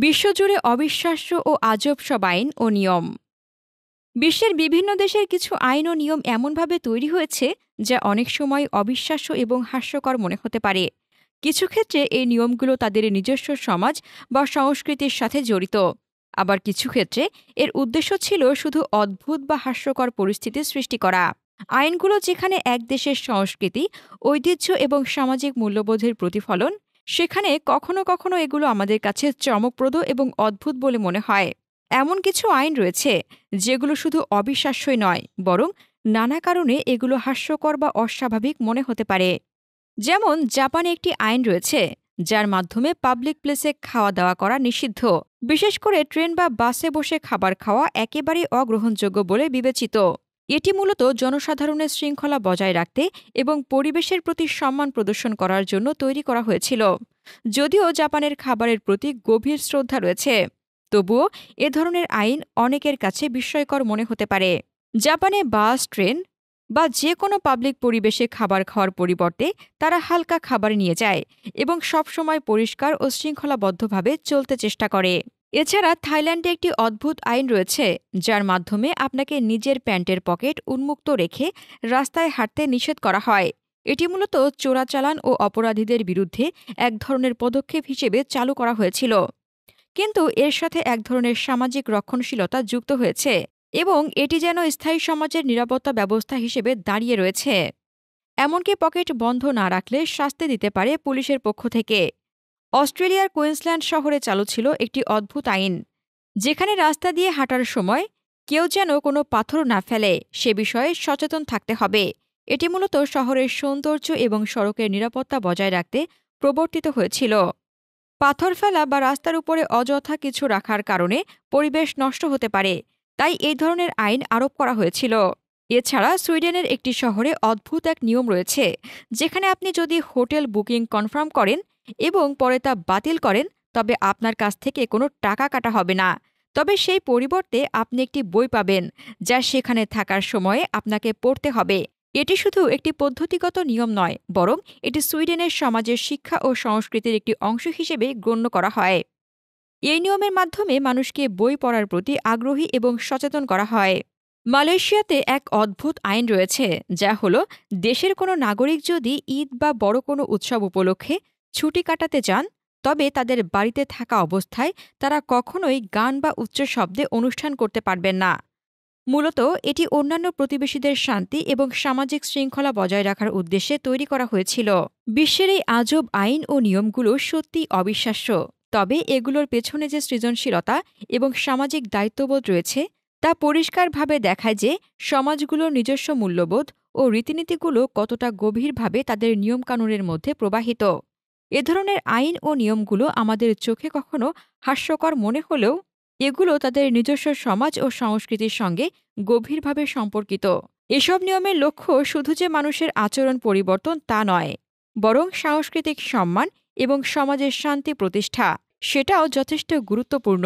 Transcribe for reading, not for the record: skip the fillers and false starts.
বিশ্বজুড়ে অবিশ্বাস্য ও আজব সব আইন ও নিয়ম। বিশ্বের বিভিন্ন দেশের কিছু আইন ও নিয়ম এমনভাবে তৈরি হয়েছে যা অনেক সময় অবিশ্বাস্য এবং হাস্যকর মনে হতে পারে। কিছু ক্ষেত্রে এই নিয়মগুলো তাদের নিজস্ব সমাজ বা সংস্কৃতির সাথে জড়িত, আবার কিছু ক্ষেত্রে এর উদ্দেশ্য ছিল শুধু অদ্ভুত বা হাস্যকর পরিস্থিতি সৃষ্টি করা। আইনগুলো যেখানে এক দেশের সংস্কৃতি, ঐতিহ্য এবং সামাজিক মূল্যবোধের প্রতিফলন, সেখানে কখনো কখনো এগুলো আমাদের কাছে চমকপ্রদ এবং অদ্ভুত বলে মনে হয়। এমন কিছু আইন রয়েছে যেগুলো শুধু অবিশ্বাস্যই নয়, বরং নানা কারণে এগুলো হাস্যকর বা অস্বাভাবিক মনে হতে পারে। যেমন জাপানে একটি আইন রয়েছে যার মাধ্যমে পাবলিক প্লেসে খাওয়া দাওয়া করা নিষিদ্ধ, বিশেষ করে ট্রেন বা বাসে বসে খাবার খাওয়া একেবারেই অগ্রহণযোগ্য বলে বিবেচিত। এটি মূলত জনসাধারণের শৃঙ্খলা বজায় রাখতে এবং পরিবেশের প্রতি সম্মান প্রদর্শন করার জন্য তৈরি করা হয়েছিল। যদিও জাপানের খাবারের প্রতি গভীর শ্রদ্ধা রয়েছে, তবুও এ ধরনের আইন অনেকের কাছে বিস্ময়কর মনে হতে পারে। জাপানে বাস, ট্রেন বা যে কোনো পাবলিক পরিবেশে খাবার খাওয়ার পরিবর্তে তারা হালকা খাবার নিয়ে যায় এবং সবসময় পরিষ্কার ও শৃঙ্খলাবদ্ধভাবে চলতে চেষ্টা করে। এছাড়া থাইল্যান্ডে একটি অদ্ভুত আইন রয়েছে যার মাধ্যমে আপনাকে নিজের প্যান্টের পকেট উন্মুক্ত রেখে রাস্তায় হাঁটতে নিষেধ করা হয়। এটি মূলত চোরাচালান ও অপরাধীদের বিরুদ্ধে এক ধরনের পদক্ষেপ হিসেবে চালু করা হয়েছিল, কিন্তু এর সাথে এক ধরনের সামাজিক রক্ষণশীলতা যুক্ত হয়েছে এবং এটি যেন স্থায়ী সমাজের নিরাপত্তা ব্যবস্থা হিসেবে দাঁড়িয়ে রয়েছে। এমনকি পকেট বন্ধ না রাখলে শাস্তি দিতে পারে পুলিশের পক্ষ থেকে। অস্ট্রেলিয়ার কুইন্সল্যান্ড শহরে চালু ছিল একটি অদ্ভুত আইন, যেখানে রাস্তা দিয়ে হাঁটার সময় কেউ যেন কোনো পাথর না ফেলে সে বিষয়ে সচেতন থাকতে হবে। এটি মূলত শহরের সৌন্দর্য এবং সড়কের নিরাপত্তা বজায় রাখতে প্রবর্তিত হয়েছিল। পাথর ফেলা বা রাস্তার উপরে অযথা কিছু রাখার কারণে পরিবেশ নষ্ট হতে পারে, তাই এই ধরনের আইন আরোপ করা হয়েছিল। এছাড়া সুইডেনের একটি শহরে অদ্ভুত এক নিয়ম রয়েছে, যেখানে আপনি যদি হোটেল বুকিং কনফার্ম করেন এবং পরে তা বাতিল করেন, তবে আপনার কাছ থেকে কোনো টাকা কাটা হবে না। তবে সেই পরিবর্তে আপনি একটি বই পাবেন যা সেখানে থাকার সময়ে আপনাকে পড়তে হবে। এটি শুধু একটি পদ্ধতিগত নিয়ম নয়, বরং এটি সুইডেনের সমাজের শিক্ষা ও সংস্কৃতির একটি অংশ হিসেবে গণ্য করা হয়। এই নিয়মের মাধ্যমে মানুষকে বই পড়ার প্রতি আগ্রহী এবং সচেতন করা হয়। মালয়েশিয়াতে এক অদ্ভুত আইন রয়েছে যা হলো, দেশের কোনো নাগরিক যদি ঈদ বা বড় কোনো উৎসব উপলক্ষে ছুটি কাটাতে চান, তবে তাদের বাড়িতে থাকা অবস্থায় তারা কখনোই গান বা উচ্চ শব্দে অনুষ্ঠান করতে পারবেন না। মূলত এটি অন্যান্য প্রতিবেশীদের শান্তি এবং সামাজিক শৃঙ্খলা বজায় রাখার উদ্দেশ্যে তৈরি করা হয়েছিল। বিশ্বের এই আজব আইন ও নিয়মগুলো সত্যিই অবিশ্বাস্য, তবে এগুলোর পেছনে যে সৃজনশীলতা এবং সামাজিক দায়িত্ববোধ রয়েছে তা পরিষ্কারভাবে দেখায় যে সমাজগুলোর নিজস্ব মূল্যবোধ ও রীতিনীতিগুলো কতটা গভীরভাবে তাদের নিয়মকানুনের মধ্যে প্রবাহিত। এ ধরনের আইন ও নিয়মগুলো আমাদের চোখে কখনো হাস্যকর মনে হলেও এগুলো তাদের নিজস্ব সমাজ ও সংস্কৃতির সঙ্গে গভীরভাবে সম্পর্কিত। এসব নিয়মের লক্ষ্য শুধু যে মানুষের আচরণ পরিবর্তন তা নয়, বরং সাংস্কৃতিক সম্মান এবং সমাজের শান্তি প্রতিষ্ঠা, সেটাও যথেষ্ট গুরুত্বপূর্ণ।